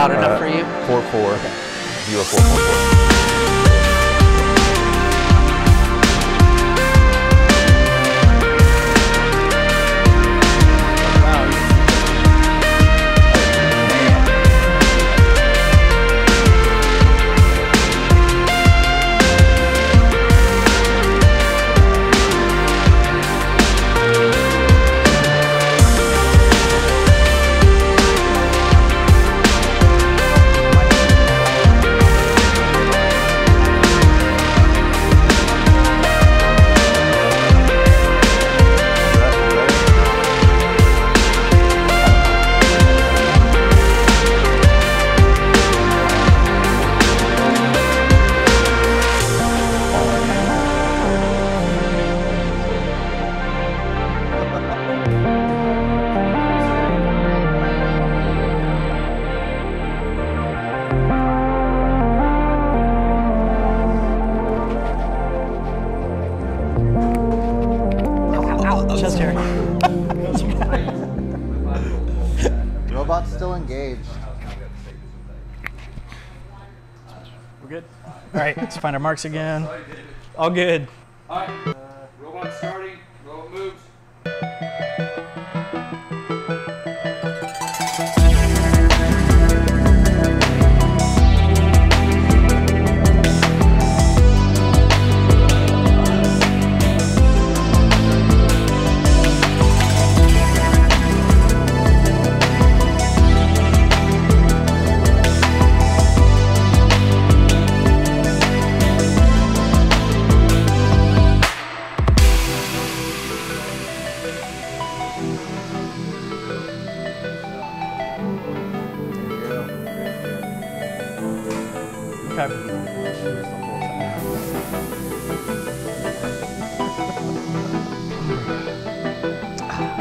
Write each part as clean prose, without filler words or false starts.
loud enough for you? 4-4. Okay. 0-4-4-4. Chest hair. Robot's still engaged. We're good? All right, let's find our marks again. All good. All right, robot starting, robot moves.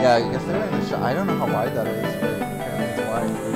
Yeah, I guess they're in the shot. I don't know how wide that is, but apparently it's wide.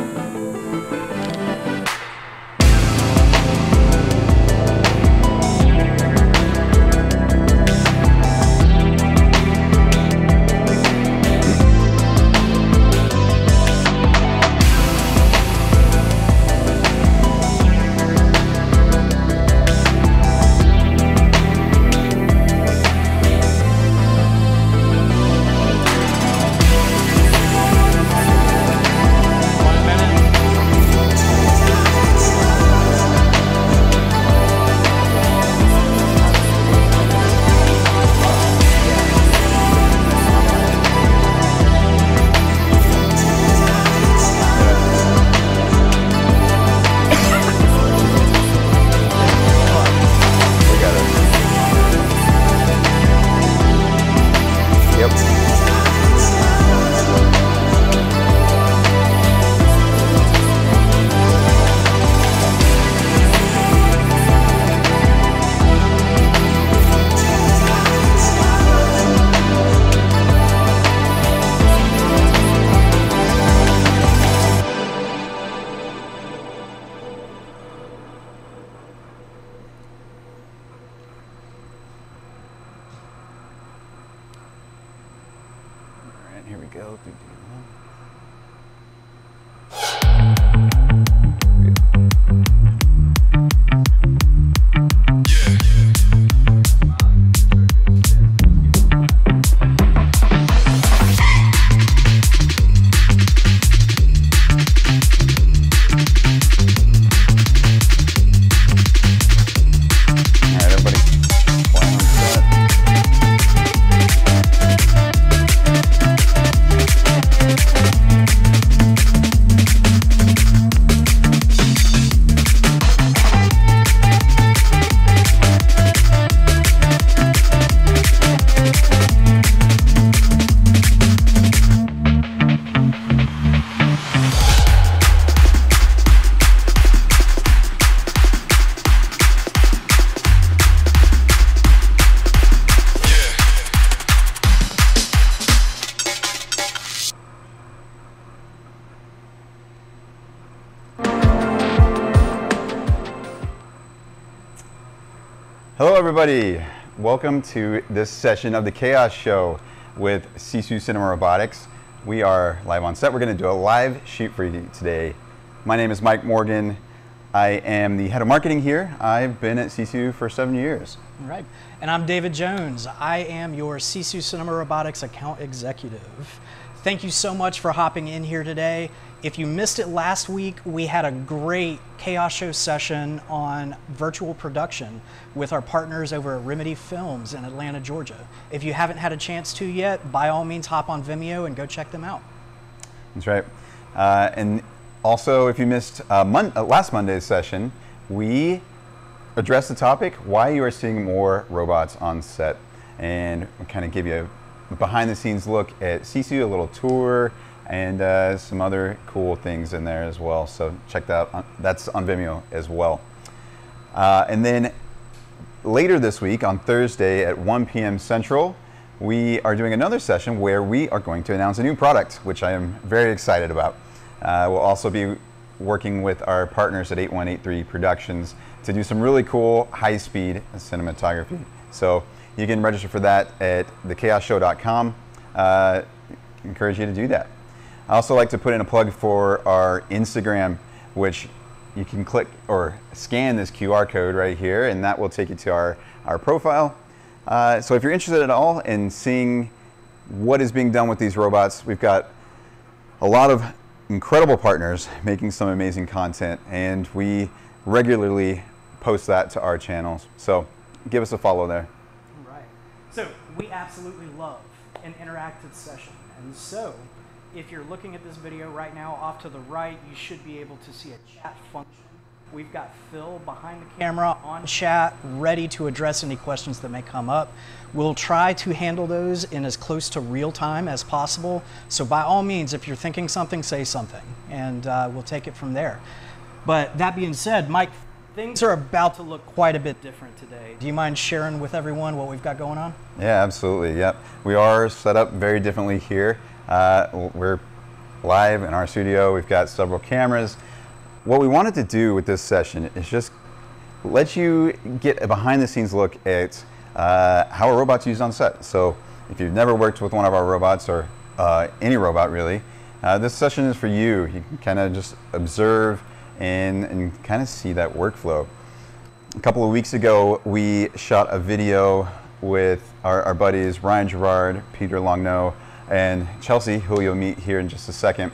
Here we go. Hello everybody, welcome to this session of the Chaos Show with Sisu Cinema Robotics. We are live on set. We're going to do a live shoot for you today. My name is Mike Morgan. I am the head of marketing here. I've been at CSU for 7 years. All right. And I'm David Jones. I am your CSU Cinema Robotics account executive. Thank you so much for hopping in here today. If you missed it last week, we had a great Chaos Show session on virtual production with our partners over at Remedy Films in Atlanta, Georgia. If you haven't had a chance to yet, by all means hop on Vimeo and go check them out. That's right. And also, if you missed last Monday's session, we addressed the topic, why you are seeing more robots on set. And we kind of give you a behind the scenes look at CSU, a little tour, and some other cool things in there as well. So check that out. That's on Vimeo as well. And then later this week, on Thursday at 1 p.m. Central, we are doing another session where we are going to announce a new product, which I am very excited about. We'll also be working with our partners at 8183 Productions to do some really cool high-speed cinematography. So you can register for that at thechaosshow.com. Encourage you to do that. I also like to put in a plug for our Instagram, which you can click or scan this QR code right here, and that will take you to our profile. So if you're interested at all in seeing what is being done with these robots, we've got a lot of incredible partners making some amazing content, and we regularly post that to our channels. So give us a follow there. All right. So we absolutely love an interactive session. And so if you're looking at this video right now, off to the right, you should be able to see a chat function. We've got Phil behind the camera on chat, ready to address any questions that may come up. We'll try to handle those in as close to real time as possible. So by all means, if you're thinking something, say something, and we'll take it from there. But that being said, Mike, things are about to look quite a bit different today. Do you mind sharing with everyone what we've got going on? Yeah, absolutely. Yep. We are set up very differently here. We're live in our studio. We've got several cameras. What we wanted to do with this session is just let you get a behind the scenes look at how a robot's used on set. So if you've never worked with one of our robots, or any robot really, this session is for you. You can kind of just observe and kind of see that workflow. A couple of weeks ago, we shot a video with our buddies Ryan Gerard, Peter Longno, and Chelsea, who you'll meet here in just a second.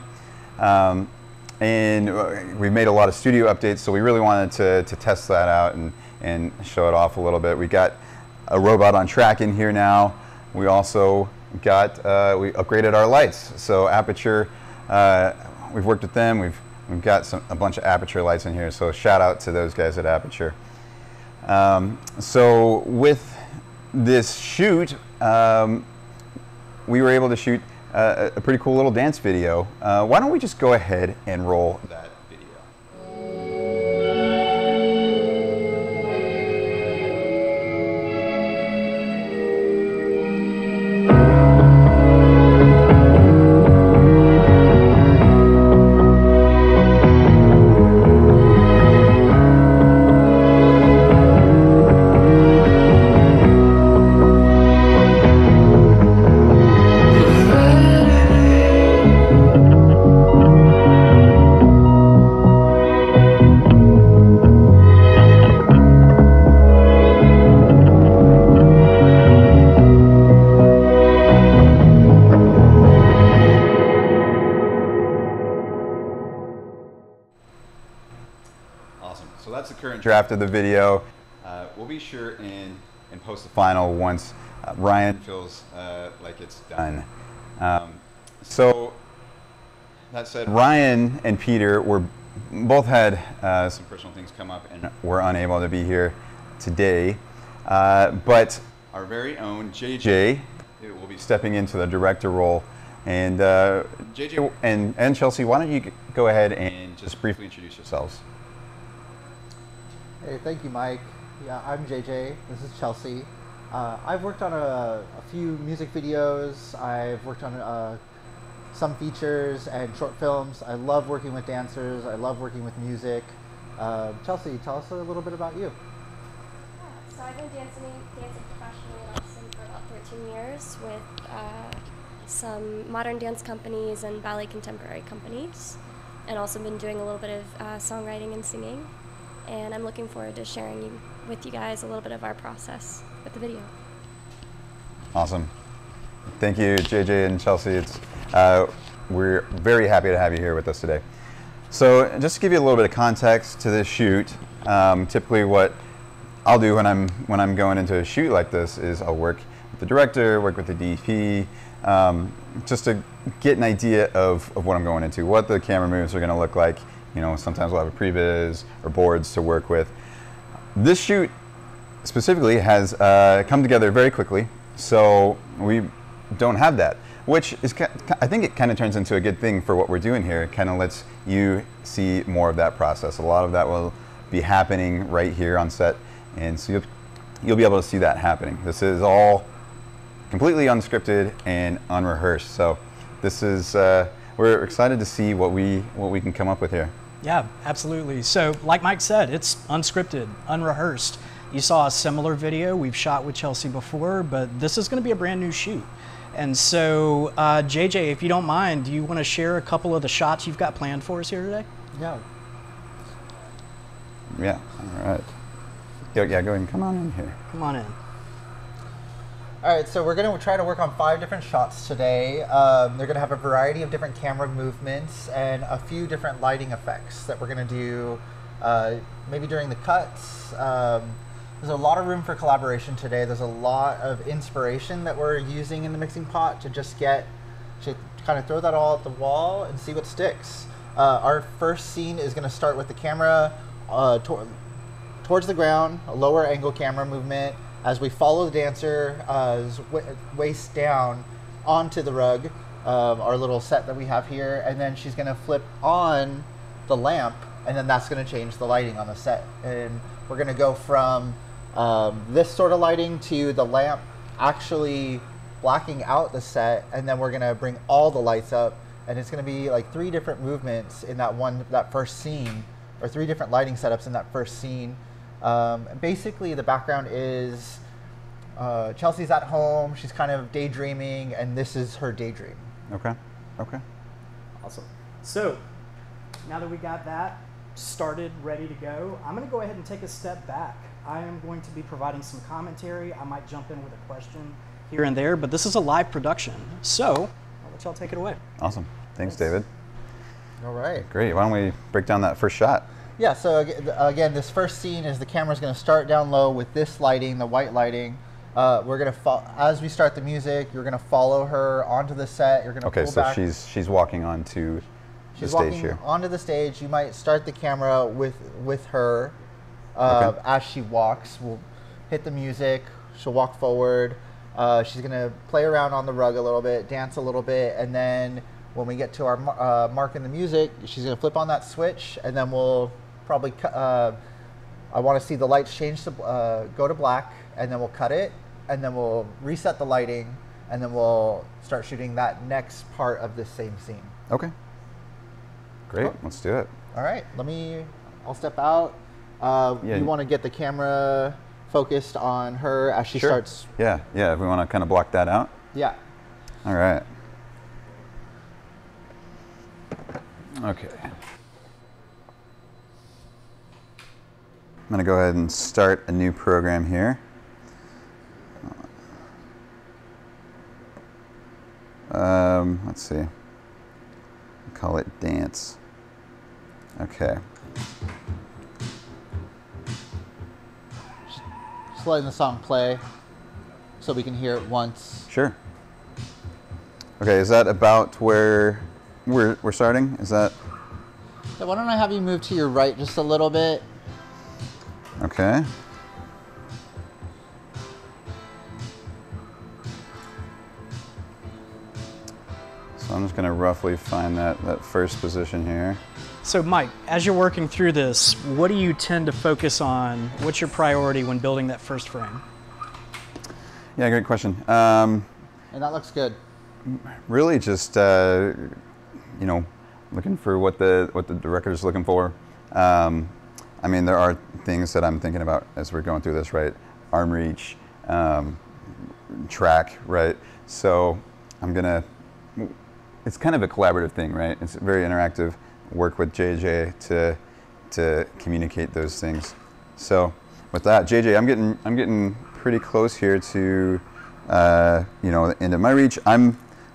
And we made a lot of studio updates, so we really wanted to test that out and show it off a little bit. We got a robot on track in here now. We also got, we upgraded our lights. So Aperture, we've worked with them. We've got a bunch of Aperture lights in here, so shout out to those guys at Aperture. So with this shoot, we were able to shoot a pretty cool little dance video. Why don't we just go ahead and roll that video? So that's the current draft of the video. We'll be sure and post the final once Ryan feels like it's done. So that said, Ryan and Peter both had some personal things come up and were unable to be here today. But our very own JJ will be stepping into the director role. And JJ and Chelsea, why don't you go ahead and just briefly introduce yourselves? Hey, thank you, Mike. Yeah, I'm JJ. This is Chelsea. I've worked on a few music videos. I've worked on some features and short films. I love working with dancers. I love working with music. Chelsea, tell us a little bit about you. Yeah, so I've been dancing professionally in Austin for about 13 years with some modern dance companies and ballet contemporary companies. and also been doing a little bit of songwriting and singing. And I'm looking forward to sharing with you guys a little bit of our process with the video. Awesome. Thank you, JJ and Chelsea. We're very happy to have you here with us today. So just to give you a little bit of context to this shoot, typically what I'll do when I'm going into a shoot like this is I'll work with the director, work with the DP, just to get an idea of what I'm going into, what the camera moves are going to look like. You know, sometimes we'll have a previs or boards to work with. This shoot specifically has come together very quickly, so we don't have that, which is, I think it kind of turns into a good thing for what we're doing here. It kind of lets you see more of that process. A lot of that will be happening right here on set, and so you'll be able to see that happening. This is all completely unscripted and unrehearsed, so this is we're excited to see what we can come up with here. Yeah, absolutely. So like Mike said, it's unscripted, unrehearsed. You saw a similar video we've shot with Chelsea before, but this is going to be a brand new shoot. And so, JJ, if you don't mind, do you want to share a couple of the shots you've got planned for us here today? Yeah. Yeah, all right. Yeah, go ahead and come on in here. Come on in. All right, so we're going to try to work on 5 different shots today. They're going to have a variety of different camera movements and a few different lighting effects that we're going to do maybe during the cuts. There's a lot of room for collaboration today. There's a lot of inspiration that we're using in the mixing pot to just get to kind of throw that all at the wall and see what sticks. Our first scene is going to start with the camera towards the ground, a lower angle camera movement, as we follow the dancer waist down onto the rug, our little set that we have here, and then she's going to flip on the lamp, and then that's going to change the lighting on the set. And we're going to go from this sort of lighting to the lamp actually blacking out the set, and then we're going to bring all the lights up, and it's going to be like 3 different movements in that first scene, or 3 different lighting setups in that first scene. Basically, the background is Chelsea's at home. She's kind of daydreaming, and this is her daydream. Okay. Okay. Awesome. So now that we got that started, ready to go, I'm going to go ahead and take a step back. I am going to be providing some commentary. I might jump in with a question here and there, but this is a live production. So I'll let y'all take it away. Awesome. Thanks, David. All right. Great. Why don't we break down that first shot? Yeah, so again, this first scene is the camera's going to start down low with this lighting, the white lighting. We're going to, as we start the music, you're going to follow her onto the set. You're going to pull back. Okay, so she's walking onto the stage here. Onto the stage. You might start the camera with her Okay. as she walks. We'll hit the music. She'll walk forward. She's going to play around on the rug a little bit, dance a little bit, and then when we get to our mark in the music, she's going to flip on that switch, and then we'll probably I want to see the lights change to go to black, and then we'll cut it, and then we'll reset the lighting, and then we'll start shooting that next part of this same scene. Okay. Great. Cool. Let's do it. All right, I'll step out. Yeah. You want to get the camera focused on her as she starts. Yeah. If we want to kind of block that out. Yeah. All right. Okay. I'm going to go ahead and start a new program here. Let's see. Call it dance. Okay. Just letting the song play so we can hear it once. Sure. Okay, is that about where we're starting? Is that? So why don't I have you move to your right just a little bit? Okay. So I'm just going to roughly find that first position here. So Mike, as you're working through this, what do you tend to focus on? What's your priority when building that first frame? Yeah, great question. And that looks good. Really just, you know, looking for what the director's looking for. I mean, there are things that I'm thinking about as we're going through this, right? Arm reach, track, right? So I'm gonna, it's kind of a collaborative thing, right? It's very interactive. work with JJ to communicate those things. So with that, JJ, I'm getting pretty close here to the end of my reach.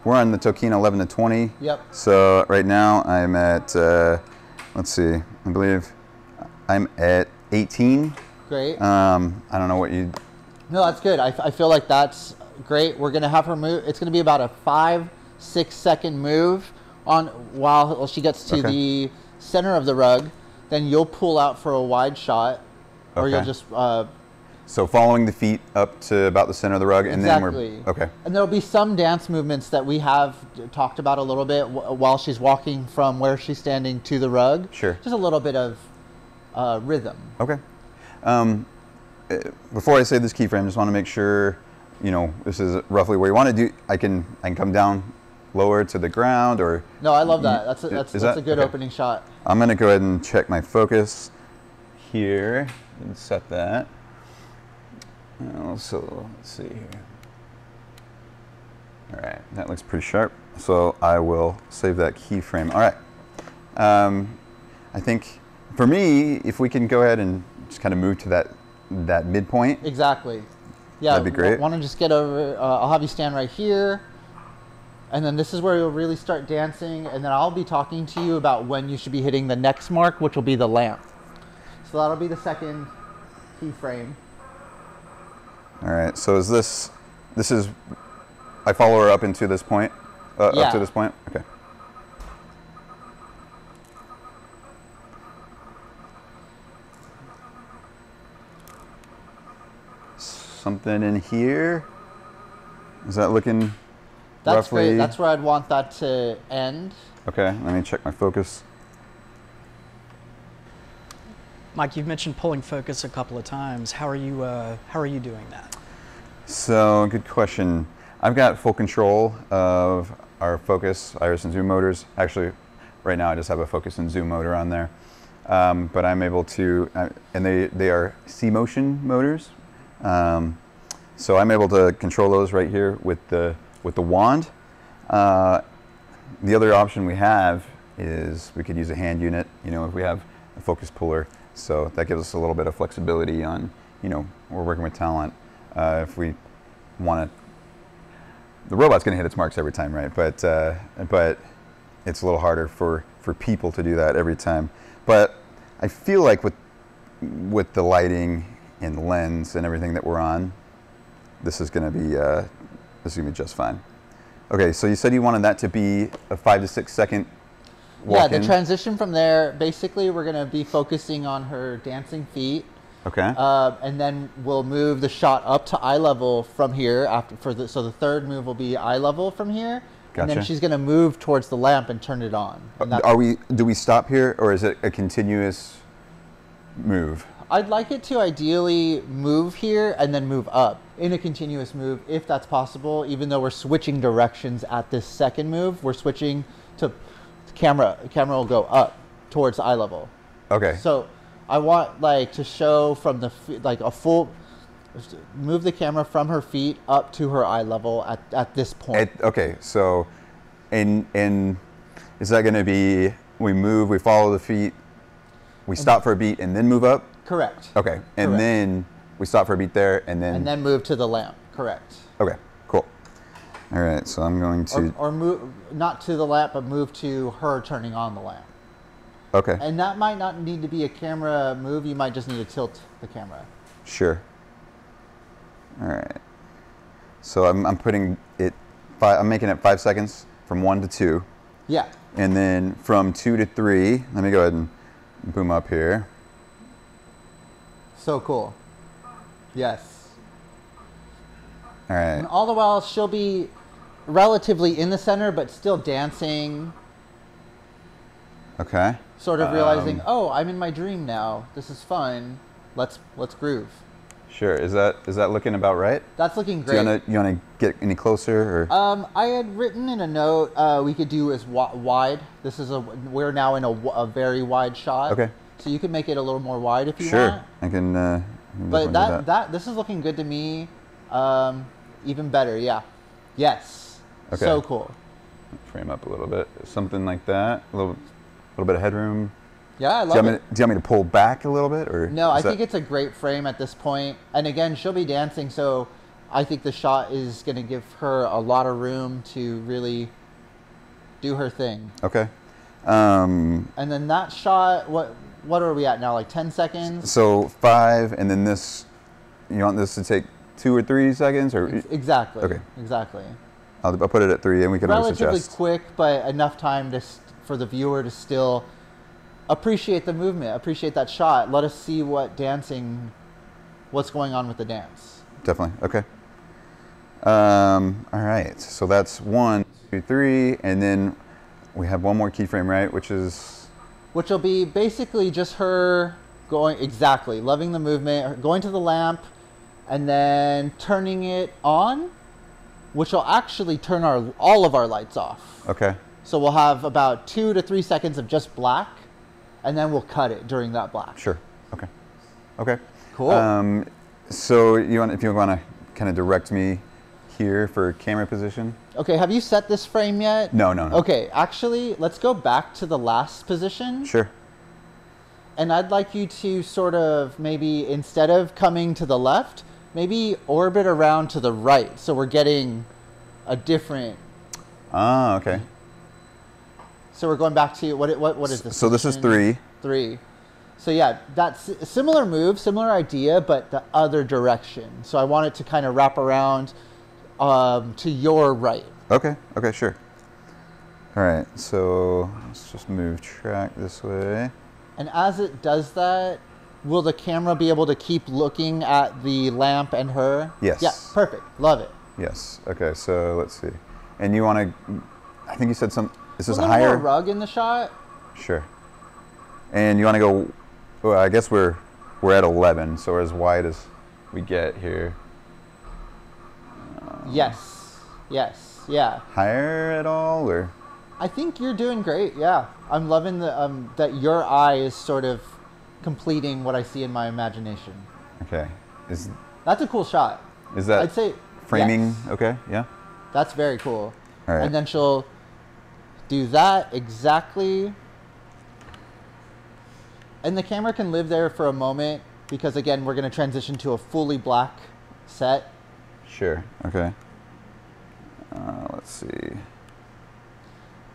We're on the Tokina 11 to 20. Yep. So right now I'm at let's see, I believe I'm at 18. Great. I don't know what you. No, that's good. I feel like that's great. We're gonna have her move. It's gonna be about a 5-6 second move on while she gets to the center of the rug. Then you'll pull out for a wide shot, or you'll just. So following the feet up to about the center of the rug, and then we're okay. And there'll be some dance movements that we have talked about a little bit while she's walking from where she's standing to the rug. Sure. Just a little bit of rhythm. Okay. Before I say this keyframe, I just want to make sure, this is roughly where you want to do. I can come down lower to the ground, or. No, I love that. That's a good opening shot. I'm going to go ahead and check my focus here and set that. So let's see here. All right, that looks pretty sharp. So I will save that keyframe. All right. I think for me, if we can go ahead and just kind of move to that midpoint. Exactly. Yeah, that'd be great. Want to just get over? I'll have you stand right here, and then this is where you'll really start dancing, and then I'll be talking to you about when you should be hitting the next mark, which will be the lamp. So that'll be the second keyframe. All right. So this is I follow her up into this point, up to this point. Okay. Something in here. Is that looking roughly? Great. That's where I'd want that to end. Okay, let me check my focus. Mike, you've mentioned pulling focus a couple of times. How are you doing that? So, good question. I've got full control of our focus, iris and zoom motors. Actually, right now I just have a focus and zoom motor on there. But I'm able to, and they are C-motion motors. So I'm able to control those right here with the wand. The other option we have is we could use a hand unit, if we have a focus puller. So that gives us a little bit of flexibility on, we're working with talent. If we want to, the robot's going to hit its marks every time, right? But it's a little harder for people to do that every time. But I feel like with the lighting and the lens and everything that we're on, this is going to be just fine. Okay, so you said you wanted that to be a 5 to 6 second walk in. The transition from there, basically we're going to be focusing on her dancing feet. Okay. And then we'll move the shot up to eye level from here. So the third move will be eye level from here. Gotcha. And then she's going to move towards the lamp and turn it on. Do we stop here, or is it a continuous move? I'd like it to ideally move here and then move up in a continuous move, if that's possible. Even though we're switching directions at this second move, we're switching to camera. The camera will go up towards eye level. Okay. So I want to show from the a full, move the camera from her feet up to her eye level at this point. Okay. So, and is that going to be we move, we follow the feet, we stop for a beat, and then move up? Correct. Okay, and then we stop for a beat there, and then move to the lamp. Correct. Okay, cool. All right, so I'm going to or move not to the lamp, but move to her turning on the lamp. Okay. And that might not need to be a camera move. You might just need to tilt the camera. Sure. All right. So I'm putting it. I'm making it 5 seconds from 1 to 2. Yeah. And then from 2 to 3. Let me go ahead and boom up here. So cool. Yes. All right. And all the while, she'll be relatively in the center, but still dancing. Okay. Sort of realizing, oh, I'm in my dream now. This is fun. Let's groove. Sure. Is that looking about right? That's looking great. Do you wanna get any closer, or? I had written in a note we could do as wide. We're now in a very wide shot. Okay. So you can make it a little more wide if you sure. want. I can. But this is looking good to me. Even better, yeah. Yes. Okay. So cool. Frame up a little bit, something like that. A little. little bit of headroom. Yeah, I Do you love want it. me, do you want me to pull back a little bit, or No, I is think that- it's a great frame at this point. And again, she'll be dancing, so I think the shot is going to give her a lot of room to really do her thing. okay? And then that shot, what are we at now? Like 10 seconds? So 5, and then this. You want this to take 2 or 3 seconds, or Exactly. Okay. Exactly. I'll put it at 3, and we can always Relatively adjust. quick, but enough time to for the viewer to still appreciate the movement, appreciate that shot. Let us see what's going on with the dance. Definitely. Okay. All right. So that's 1, 2, 3, and then we have one more keyframe, right? Which is Which will be basically just her going, exactly, loving the movement, going to the lamp, and then turning it on, which will actually turn all of our lights off. okay. So we'll have about 2 to 3 seconds of just black, and then we'll cut it during that black. Sure. Okay. Okay. Cool. So if you want to kind of direct me here for camera position? Okay, have you set this frame yet? No. Okay, actually, let's go back to the last position. Sure. And I'd like you to sort of maybe, instead of coming to the left, maybe orbit around to the right. So we're getting a different. Ah, okay. So we're going back to what is this? So this is position? 3. 3. So yeah, that's a similar move, similar idea, but the other direction. So I want it to kind of wrap around to your right. Okay. Okay. Sure. All right. So let's just move track this way. And as it does that, will the camera be able to keep looking at the lamp and her? Yes. Yeah, perfect. Love it. Yes. Okay. So let's see. And you want to? I think you said some. Is this a little higher? more rug in the shot. Sure. And you want to go? Well, I guess we're at 11, so we're as wide as we get here. Yes. Yes. Yeah. Higher at all, or? I think you're doing great. Yeah. I'm loving the that your eye is sort of completing what I see in my imagination. Okay. Is That's a cool shot. that I'd say framing? yes. Okay. Yeah. That's very cool. All right. And then she'll do that exactly. And the camera can live there for a moment because, again, we're going to transition to a fully black set. Sure. Okay. Let's see.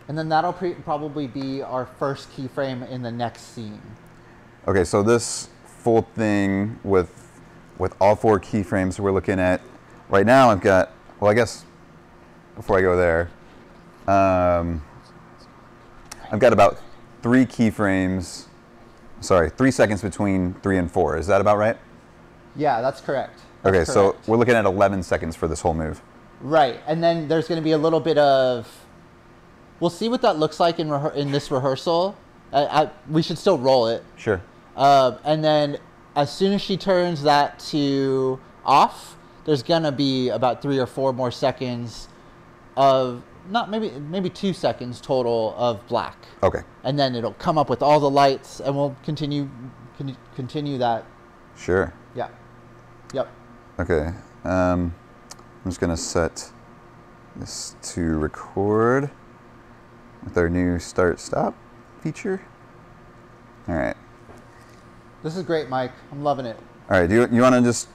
And then that'll probably be our first keyframe in the next scene. Okay. So this full thing with all 4 keyframes we're looking at right now, I've got. Well, I guess before I go there, I've got about 3 keyframes. Sorry, 3 seconds between 3 and 4. Is that about right? Yeah, that's correct. Okay, That's so correct. we're looking at 11 seconds for this whole move. Right, and then there's going to be a little bit of. We'll see what that looks like in this rehearsal. We should still roll it. Sure. And then as soon as she turns that to off, there's gonna be about 3 or 4 more seconds of maybe 2 seconds total of black. Okay. And then it'll come up with all the lights, and we'll continue that. Sure. Yeah. Yep. Okay. I'm just gonna set this to record with our new start-stop feature. All right. This is great, Mike. I'm loving it. All right. Do you want to just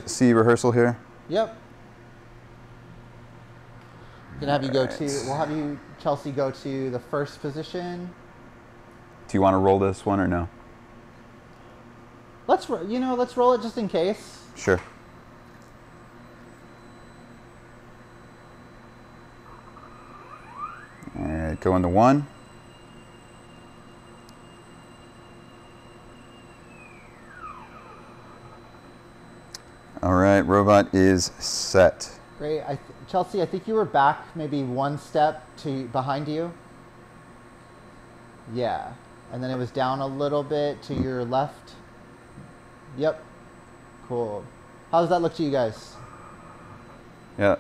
see rehearsal here? Yep. Gonna have you go Alright. we'll have you, Chelsea, go to the first position. Do you want to roll this one or no? Let's roll it just in case. Sure. All right. Go into 1. All right. Robot is set. Great. Chelsea, I think you were back maybe 1 step behind you. Yeah. And then it was down a little bit to your left. Yep. Cool. How does that look to you guys? Yeah,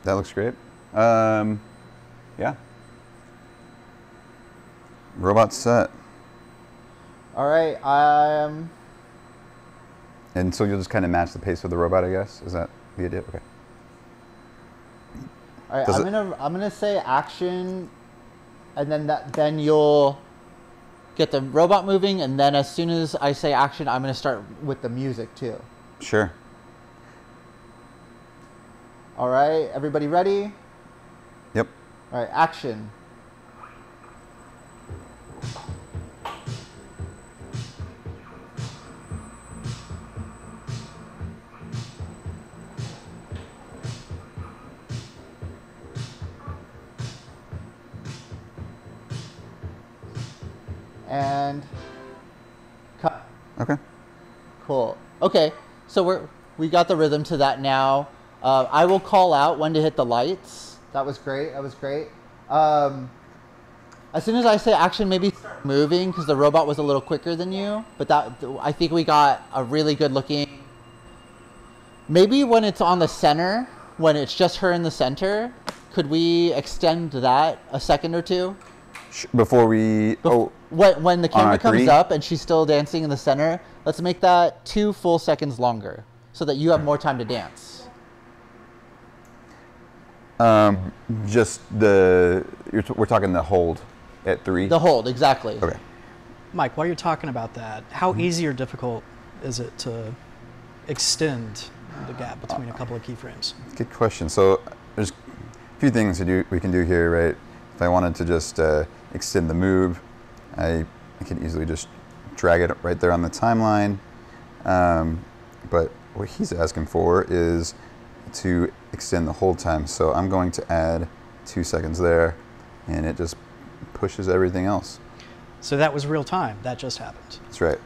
that looks great. Yeah. Robot set. All right. And so you'll just kind of match the pace of the robot, I guess? Is that the idea? Okay. All right. Does I'm gonna say action, and then you'll get the robot moving, and then as soon as I say action, I'm going to start with the music too. Sure. All right, everybody ready? Yep. All right, action. And cut. Okay. Cool. Okay, so we got the rhythm to that now. I will call out when to hit the lights. That was great. That was great. As soon as I say action, maybe start moving because the robot was a little quicker than you. But I think we got a really good looking. Maybe when it's on the center, when it's just her in the center, could we extend that a second or two? Before we... When the camera comes 3? up and she's still dancing in the center, let's make that 2 full seconds longer so that you have more time to dance. Just we're talking the hold at 3? The hold, exactly. Okay. Mike, while you're talking about that, how easy or difficult is it to extend the gap between a couple of keyframes? Good question. So there's a few things we can do here, right? If I wanted to just extend the move, I can easily just drag it right there on the timeline. But what he's asking for is to extend the hold time. So I'm going to add 2 seconds there, and it just pushes everything else. So that was real time. That just happened. That's right.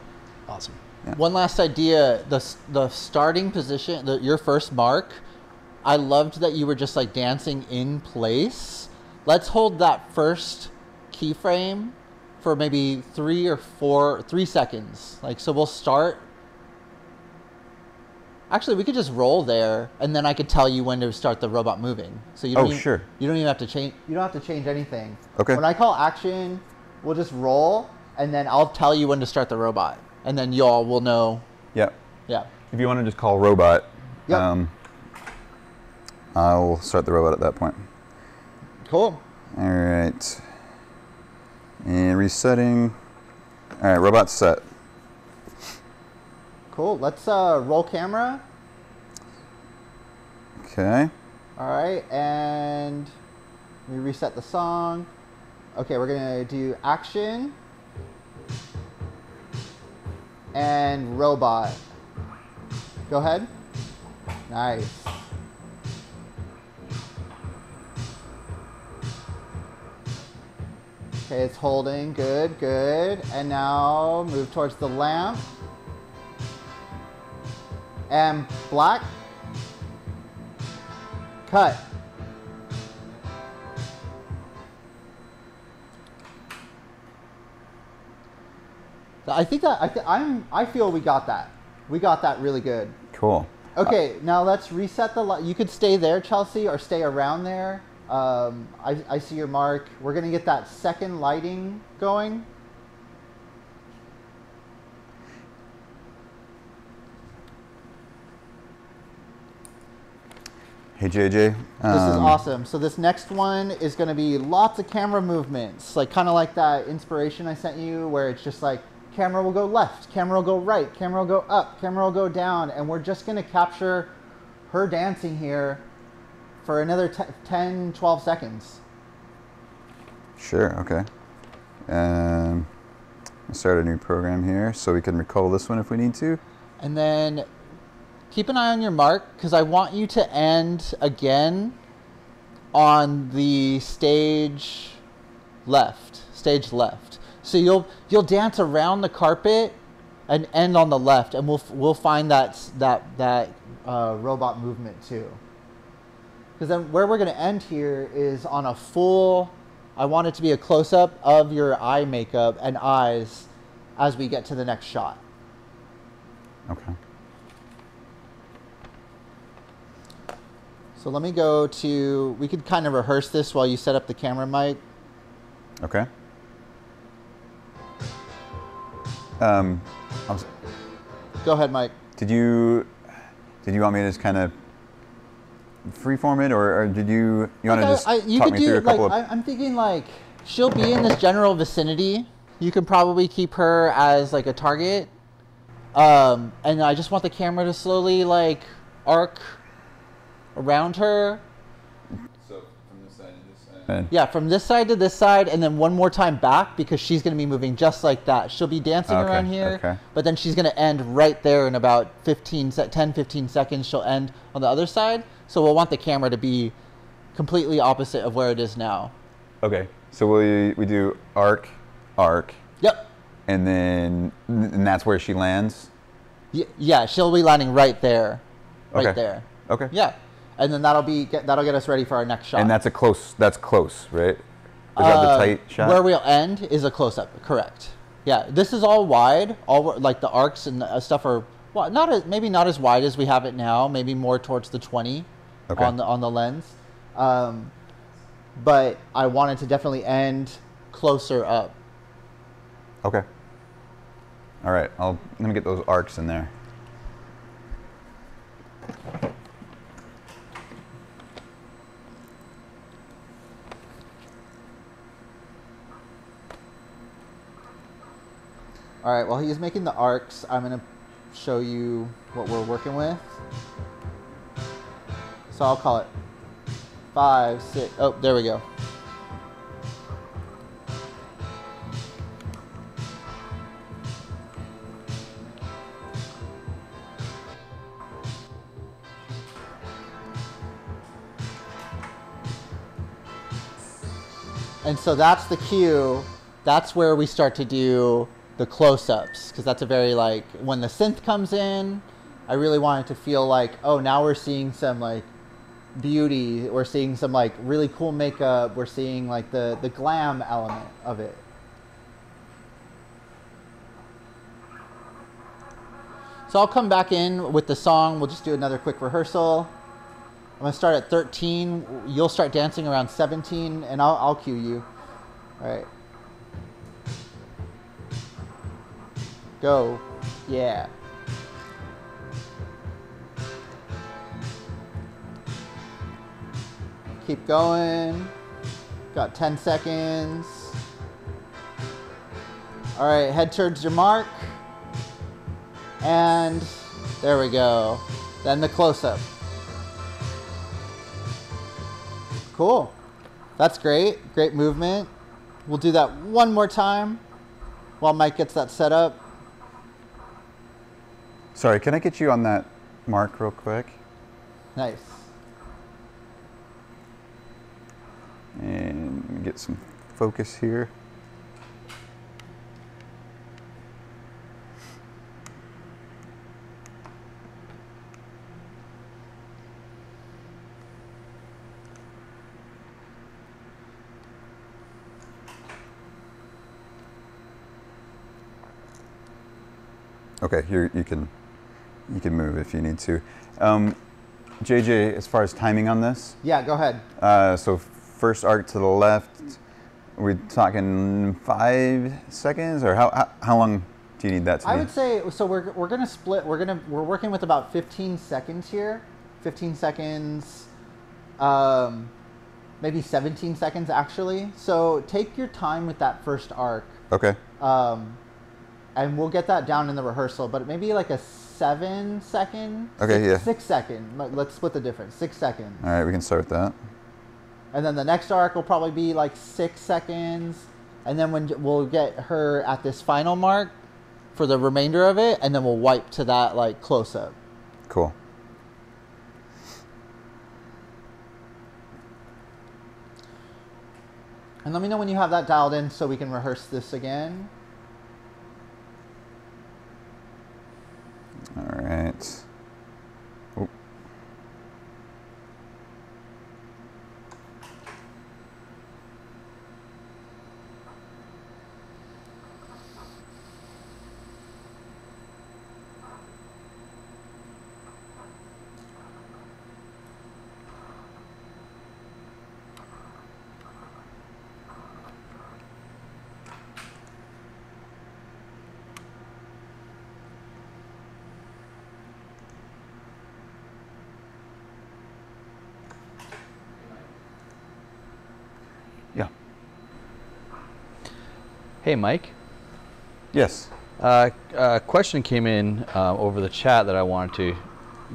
Awesome. Yeah. One last idea, the starting position, your first mark, I loved that you were just like dancing in place. Let's hold that first keyframe for maybe 3 seconds. Like, so we'll start. Actually, we could just roll there, and then I could tell you when to start the robot moving. So you don't sure. You don't even have to change. You don't have to change anything. Okay. When I call action, we'll just roll, and then I'll tell you when to start the robot, and then y'all will know. Yeah. Yeah. If you want to just call robot, Yep. I'll start the robot at that point. Cool. All right. And resetting. All right, robot set. Cool. Let's roll camera. Okay. All right, and we reset the song. Okay, we're gonna do action and robot. Go ahead. Nice. Okay, it's holding. Good, good. And now move towards the lamp. And black. Cut. I feel we got that. We got that really good. Cool. Okay, now let's reset the light. You could stay there, Chelsea, or stay around there. I see your mark. We're gonna get that second lighting going. Hey JJ. This is awesome. So this next one is going to be lots of camera movements, like kind of like that inspiration I sent you, where it's just like camera will go left, camera will go right, camera will go up, camera will go down, and we're just going to capture her dancing here for another 10, 12 seconds. Sure. Okay. I'll start a new program here so we can recall this one if we need to. And then keep an eye on your mark, because I want you to end again on the stage left. So you'll dance around the carpet and end on the left, and we'll find that robot movement too. Because then where we're going to end here is on a full. I want it to be a close up of your eye makeup and eyes as we get to the next shot. Okay. So let me go to, we could kind of rehearse this while you set up the camera mic. Okay. Go ahead, Mike. Did you want me to just kind of freeform it, or did you want to just talk me through a couple of... I'm thinking like, she'll be in this general vicinity, You can probably keep her as like a target. And I just want the camera to slowly like arc around her. So from this side to this side. Yeah, from this side to this side, and then one more time back because she's going to be moving just like that. She'll be dancing around here, but then she's going to end right there in about 10, 15 seconds. She'll end on the other side. So we'll want the camera to be completely opposite of where it is now. Okay, so we do arc, arc. Yep. And then and that's where she lands? Yeah, she'll be landing right there. Right there. Okay. Yeah. And then that'll get us ready for our next shot. And that's close, right? Is that the tight shot? Where we'll end is a close-up, correct. Yeah, this is all wide. All like the arcs and stuff are maybe not as wide as we have it now. Maybe more towards the 20 on the lens. But I wanted to definitely end closer up. Okay. All right, let me get those arcs in there. All right, while he's making the arcs, I'm going to show you what we're working with. So I'll call it 5, 6, oh, there we go. And so that's the cue. That's where we start to do the close-ups, because that's a very like, when the synth comes in, I really want it to feel like, oh, now we're seeing some like beauty. We're seeing some like really cool makeup. We're seeing like the glam element of it. So I'll come back in with the song. We'll just do another quick rehearsal. I'm gonna start at 13. You'll start dancing around 17, and I'll cue you. All right. Go. Yeah. Keep going. Got 10 seconds. All right, head towards your mark. And there we go. Then the close-up. Cool. That's great. Great movement. We'll do that one more time while Mike gets that set up. Sorry, can I get you on that mark real quick? Nice. And get some focus here. Okay, you can move if you need to. JJ, as far as timing on this? Yeah, go ahead. So first arc to the left, are we talking 5 seconds, or how long do you need that to be? I would say, so we're gonna split. We're working with about 15 seconds here. 15 seconds, maybe 17 seconds actually. So take your time with that first arc. Okay. And we'll get that down in the rehearsal, but maybe like a 7 second. Okay, yeah. 6 second. Let's split the difference. 6 seconds. All right, we can start with that. And then the next arc will probably be like 6 seconds. And then when we'll get her at this final mark for the remainder of it, and then we'll wipe to that like close up. Cool. And let me know when you have that dialed in so we can rehearse this again. All right. Oh. Yeah. Hey, Mike. Yes. A question came in over the chat that I wanted to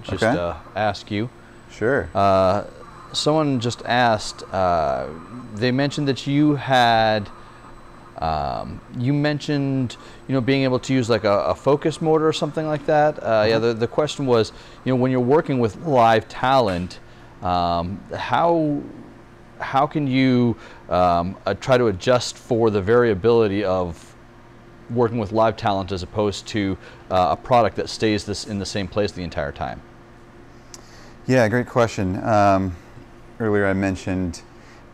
just ask you. Sure. Someone just asked, they mentioned that you had, you mentioned, being able to use like a focus mode or something like that. Yeah, the question was, when you're working with live talent, how can you try to adjust for the variability of working with live talent as opposed to a product that stays in the same place the entire time? Yeah, great question. Earlier I mentioned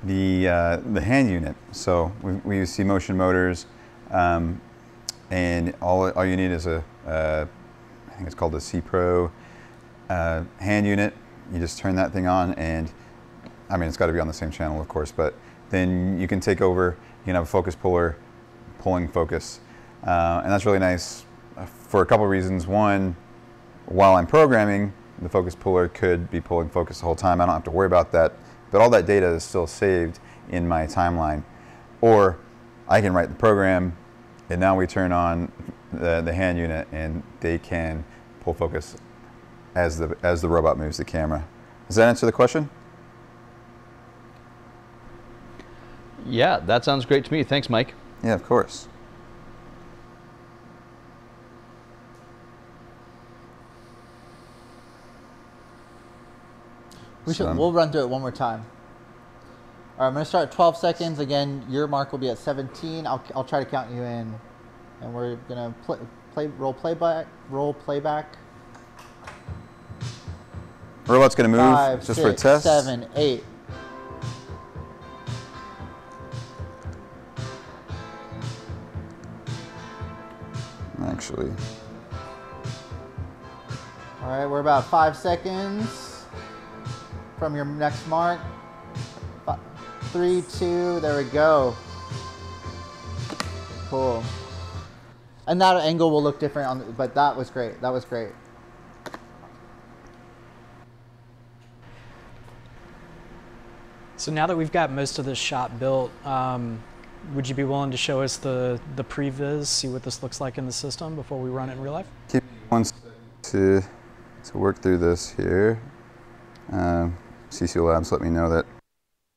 the hand unit. So we use C-motion motors, and all you need is I think it's called a C-Pro hand unit. You just turn that thing on, and I mean, it's got to be on the same channel, of course, but then you can take over. You can have a focus puller pulling focus. And that's really nice for a couple of reasons. One, while I'm programming, the focus puller could be pulling focus the whole time. I don't have to worry about that, but all that data is still saved in my timeline. Or I can write the program, and now we turn on the hand unit, and they can pull focus as the robot moves the camera. Does that answer the question? Yeah, that sounds great to me. Thanks, Mike. Yeah, of course. We'll run through it one more time. All right, I'm going to start at 12 seconds. Again, your mark will be at 17. I'll try to count you in, and we're going to roll playback. Robot's going to move 5, just 6, for a test. 7, 8. Actually. All right, we're about 5 seconds from your next mark. 3, 2, there we go. Cool. And that angle will look different but that was great. That was great. So now that we've got most of this shot built, would you be willing to show us the previs, see what this looks like in the system before we run it in real life? Give me 1 second to work through this here. CC Labs let me know that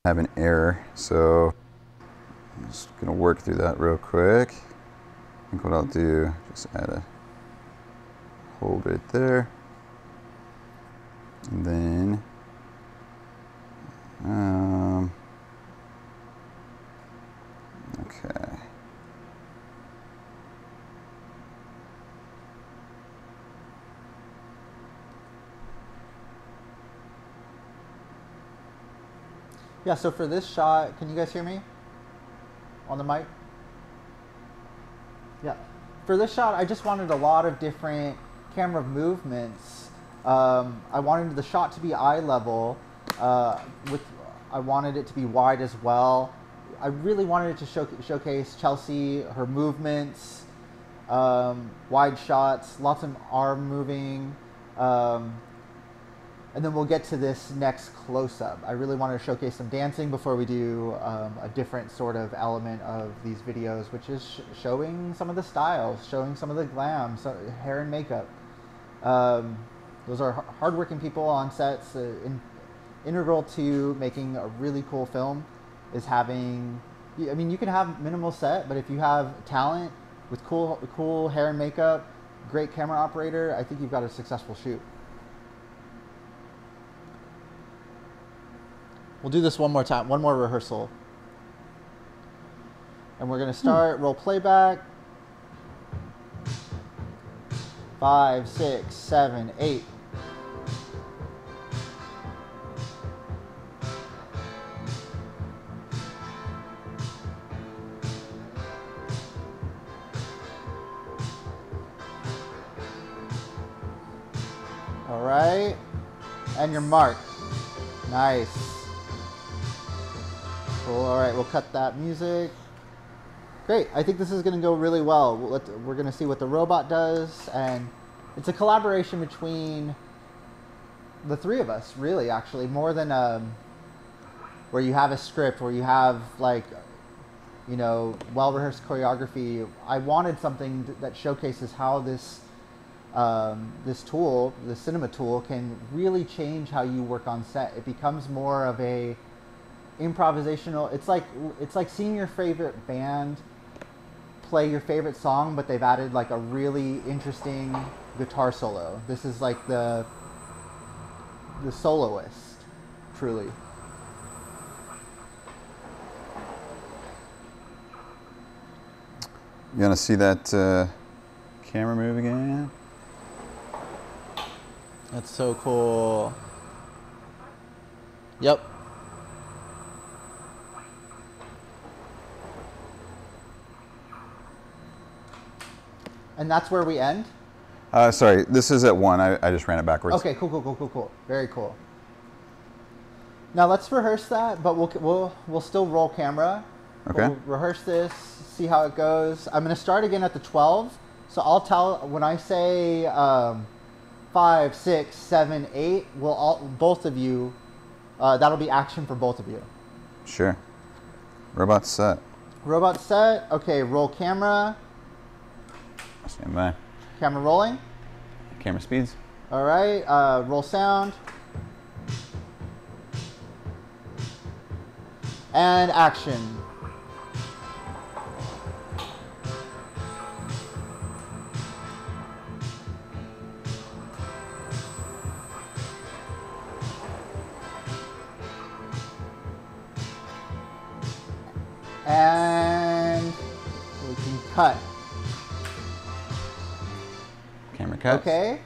I have an error, so I'm just going to work through that real quick. I think what I'll do, just add a hold right there, and then okay. Yeah, so for this shot, can you guys hear me on the mic? Yeah. For this shot, I just wanted a lot of different camera movements. I wanted the shot to be eye level. I wanted it to be wide as well. I really wanted it to showcase Chelsea, her movements, wide shots, lots of arm moving. And then we'll get to this next close-up. I really want to showcase some dancing before we do a different sort of element of these videos, which is showing some of the styles, showing some of the glam, hair and makeup. Those are hardworking people on sets. Integral to making a really cool film is having, I mean, you can have minimal set, but if you have talent with cool hair and makeup, great camera operator, I think you've got a successful shoot. We'll do this one more time, one more rehearsal. And we're going to start, roll playback. 5, 6, 7, 8. All right. And your mark. Nice. Cool. All right, we'll cut that music. Great. I think this is going to go really well. We're going to see what the robot does, and it's a collaboration between the three of us, really, actually, more than where you have a script, where you have like you know, well-rehearsed choreography. I wanted something that showcases how this this tool, the cinema tool, can really change how you work on set. It becomes more of a improvisational. It's like seeing your favorite band play your favorite song, but they've added like a really interesting guitar solo. This is like the soloist, truly. You want to see that camera move again? That's so cool. Yep. And that's where we end? Sorry, this is at 1. I just ran it backwards. Okay, cool. Very cool. Now let's rehearse that, but we'll still roll camera. Okay. We'll rehearse this, see how it goes. I'm going to start again at the 12. So I'll tell when I say 5, 6, 7, 8. Both of you. That'll be action for both of you. Sure. Robot set. Robot set. Okay, roll camera. Stand by. Camera rolling. Camera speeds. All right. Roll sound. And action. And we can cut. Camera cuts. Okay.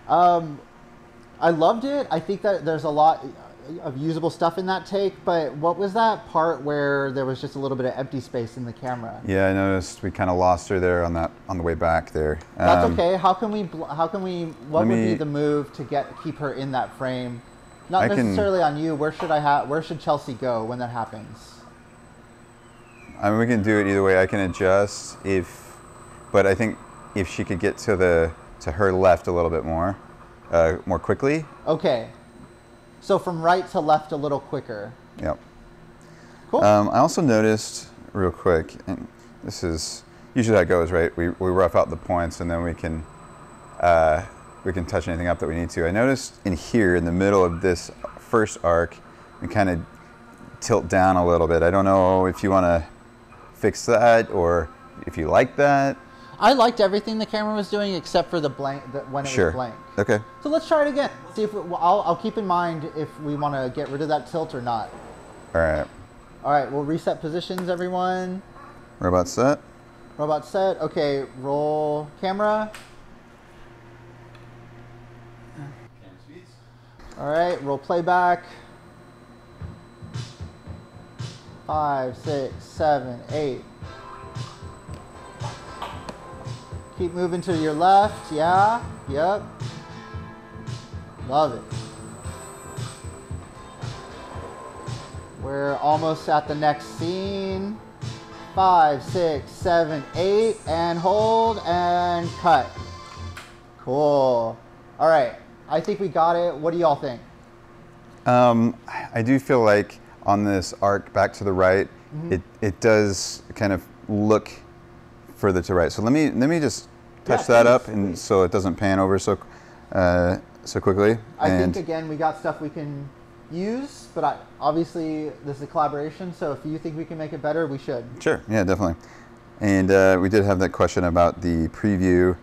I loved it. I think that there's a lot of usable stuff in that take, but what was that part where there was just a little bit of empty space in the camera? Yeah, I noticed we kind of lost her there on the way back there. That's okay. What would be the move to keep her in that frame? Not necessarily on you. Where should Chelsea go when that happens? I mean, we can do it either way. I can adjust but I think if she could get to her left a little bit more quickly. Okay. So from right to left a little quicker. Yep. Cool. I also noticed real quick, and this is usually how it goes, right? We rough out the points and then we can touch anything up that we need to. I noticed in here, in the middle of this first arc, we kind of tilt down a little bit. I don't know if you want to fix that or if you like that. I liked everything the camera was doing except for the blank when it was blank. Okay. So let's try it again. See if I'll keep in mind if we want to get rid of that tilt or not. All right. All right. We'll reset positions, everyone. Robot set. Robot set. Okay. Roll camera. All right. Roll playback. 5, 6, 7, 8. Keep moving to your left. Yeah. Yep. Love it. We're almost at the next scene. 5, 6, 7, 8. And hold and cut. Cool. All right. I think we got it. What do y'all think? I do feel like on this arc back to the right, it does kind of look further to right. So let me just touch that up, and so it doesn't pan over so quickly. I think again we got stuff we can use, but obviously this is a collaboration. So if you think we can make it better, we should. Sure. Yeah, definitely. And we did have that question about the preview,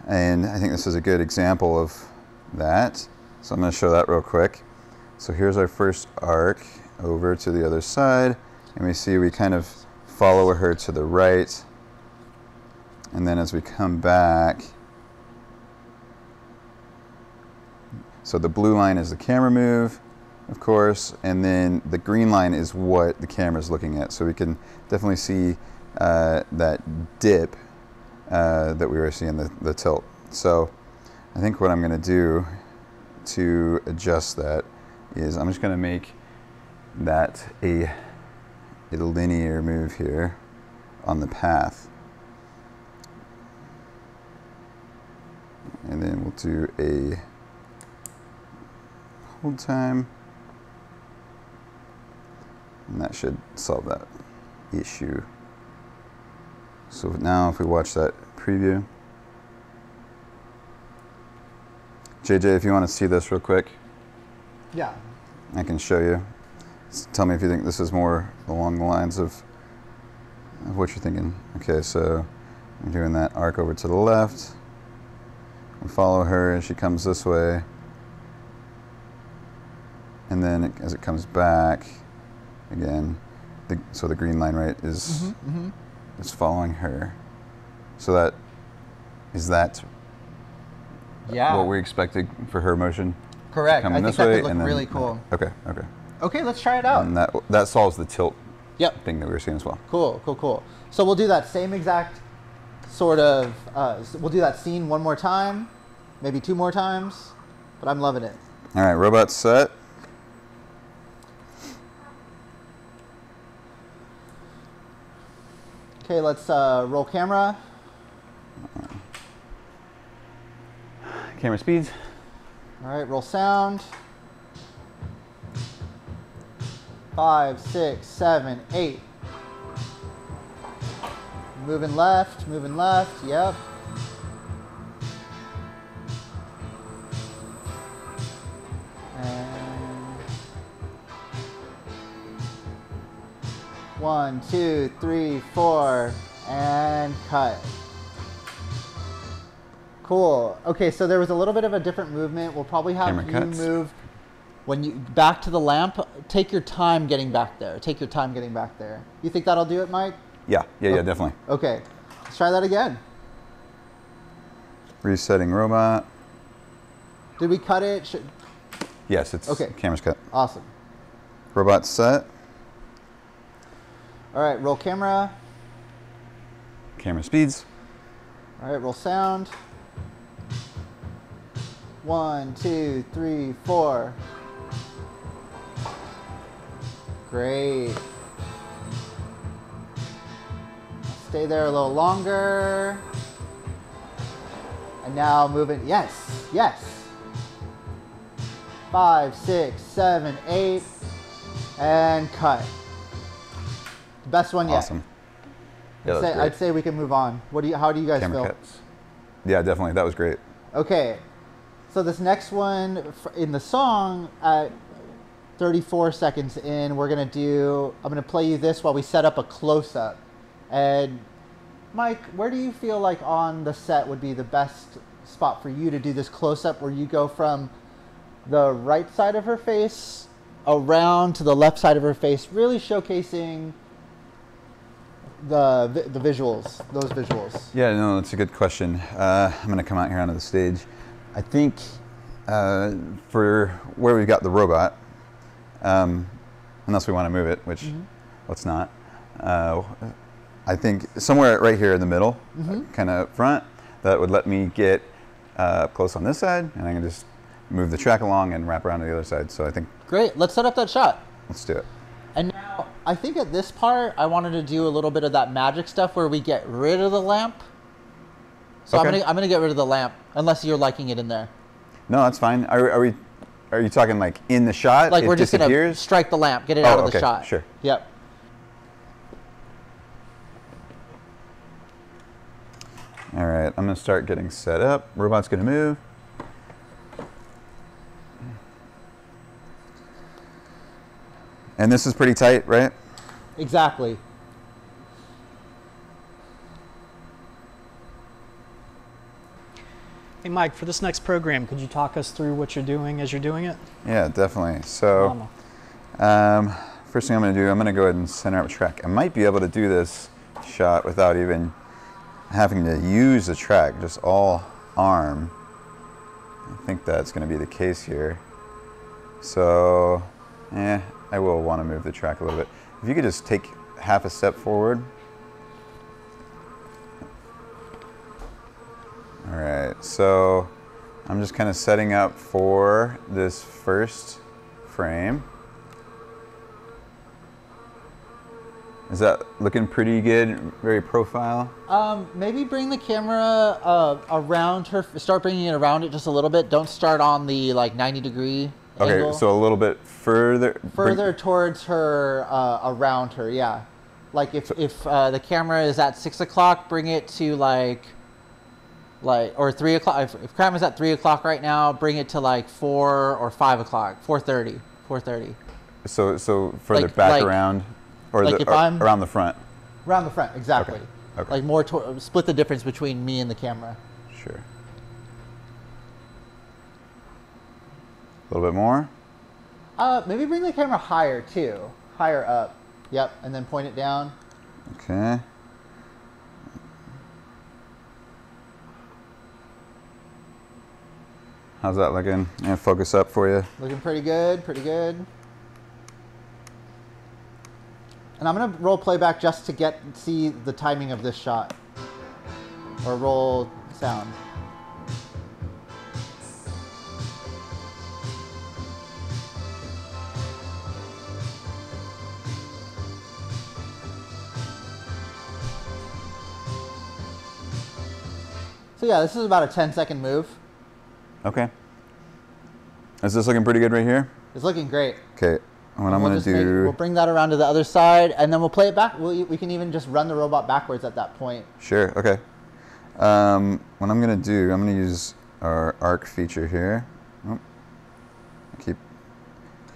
and I think this is a good example of that. So I'm going to show that real quick. So here's our first arc over to the other side, and we see we kind of follow her to the right. And then as we come back, so the blue line is the camera move, of course, and then the green line is what the camera is looking at. So we can definitely see that dip that we were seeing, the tilt. So I think what I'm going to do to adjust that is I'm just going to make that a linear move here on the path. And then we'll do a hold time. And that should solve that issue. So now if we watch that preview. JJ, if you want to see this real quick, Yeah. I can show you. Tell me if you think this is more along the lines of what you're thinking. Okay, so I'm doing that arc over to the left. We follow her and she comes this way. And then as it comes back, again, so the green line, right, is is following her. So that is that Yeah. what we expected for her motion? Correct. I Coming think this that way could look and then really cool. Okay, okay. Okay, let's try it out. And that solves the tilt Yep. thing that we were seeing as well. Cool, cool, cool. So we'll do that same exact sort of, we'll do that scene one more time, maybe 2 more times, but I'm loving it. All right, robot set. Okay, let's roll camera. Camera speeds. All right, roll sound. 5, 6, 7, 8. Moving left, yep. And 1, 2, 3, 4, and cut. Cool. Okay, so there was a little bit of a different movement. We'll probably have Camera you cuts. move when you back to the lamp. Take your time getting back there. Take your time getting back there. You think that'll do it, Mike? Yeah, definitely. Okay, let's try that again. Resetting robot. Did we cut it? Yes, it's Okay. camera's cut. Awesome. Robot set. All right, roll camera. Camera speeds. All right, roll sound. 1, 2, 3, 4. Great. Stay there a little longer. And now moving. Yes, yes. 5, 6, 7, 8. And cut. Best one yet. Awesome. Yeah, that's great. I'd say we can move on. How do you guys Camera feel? cuts. Yeah, definitely. That was great. Okay, so this next one in the song at 34 seconds in, I'm gonna play you this while we set up a close-up. And Mike, where do you feel like on the set would be the best spot for you to do this close-up where you go from the right side of her face around to the left side of her face, really showcasing the visuals, those visuals? Yeah, no, that's a good question. I'm going to come out here onto the stage. I think for where we've got the robot, unless we want to move it, which let's not. I think somewhere right here in the middle, kind of front, that would let me get close on this side, and I can just move the track along and wrap around to the other side. So I think Great, let's set up that shot. let's do it. And now, I think at this part, I wanted to do a little bit of that magic stuff where we get rid of the lamp. So Okay. I'm gonna get rid of the lamp, unless you're liking it in there. No, that's fine. Are you talking like in the shot? Like it we're just gonna disappears? strike the lamp, get it out of the okay, shot. sure. Yep. All right, I'm gonna start getting set up. Robot's gonna move. And this is pretty tight, right? Exactly. Hey, Mike, for this next program, could you talk us through what you're doing as you're doing it? Yeah, definitely. So, first thing I'm gonna do, I'm gonna go ahead and center up a track. I might be able to do this shot without even having to use the track, just all arm. I think that's gonna be the case here. So, I will want to move the track a little bit. If you could just take half a step forward. All right, so I'm just kind of setting up for this first frame. Is that looking pretty good? Very profile? Maybe bring the camera around her. Start bringing it around it just a little bit. Don't start on the 90-degree Okay, angle. so a little bit further. Further towards her, around her, yeah. Like if the camera is at 6 o'clock, bring it to like or 3 o'clock. If camera's at 3 o'clock right now, bring it to like 4 or 5 o'clock, 4:30, 4:30. So further back around, or, like if I'm around the front. Around the front, exactly. Okay. Like more split the difference between me and the camera. Sure. A little bit more. Maybe bring the camera higher too, higher up. Yep, and then point it down. Okay. How's that looking? Yeah, focus up for you. Looking pretty good, pretty good. And I'm gonna roll playback just to see the timing of this shot. Or roll sound. So yeah, this is about a 10-second move. Okay. Is this looking pretty good right here? It's looking great. Okay. What I'm going to do... We'll bring that around to the other side, and then we'll play it back. We can even just run the robot backwards at that point. Sure, okay. What I'm going to do, I'm going to use our arc feature here. Oh, I keep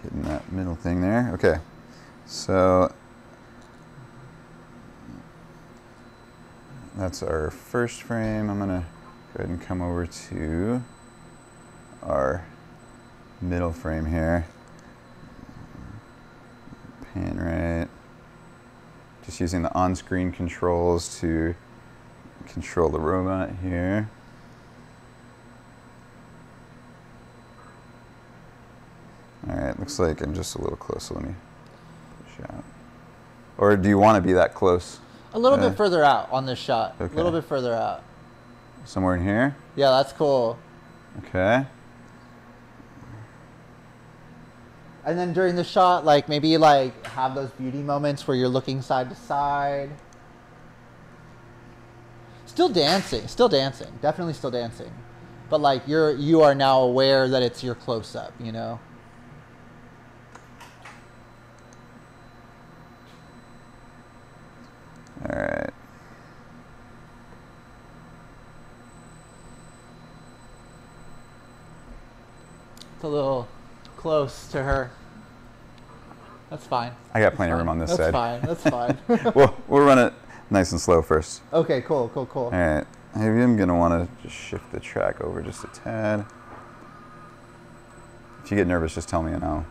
hitting that middle thing there. Okay. So... that's our first frame. I'm going to go ahead and come over to our middle frame here. Pan right. Just using the on-screen controls to control the robot here. Alright, looks like I'm just a little close, so let me push out. Or do you want to be that close? A little bit further out on this shot. Okay. A little bit further out. Somewhere in here? Yeah, that's cool. Okay. And then during the shot, like maybe like have those beauty moments where you're looking side to side. Still dancing, definitely still dancing. But like you are now aware that it's your close up, you know? All right. It's a little close to her. That's fine. I got plenty of room on this side. That's fine. We'll run it nice and slow first. Okay, cool. All right. Maybe I'm gonna want to just shift the track over just a tad. If you get nervous, just tell me and I'll.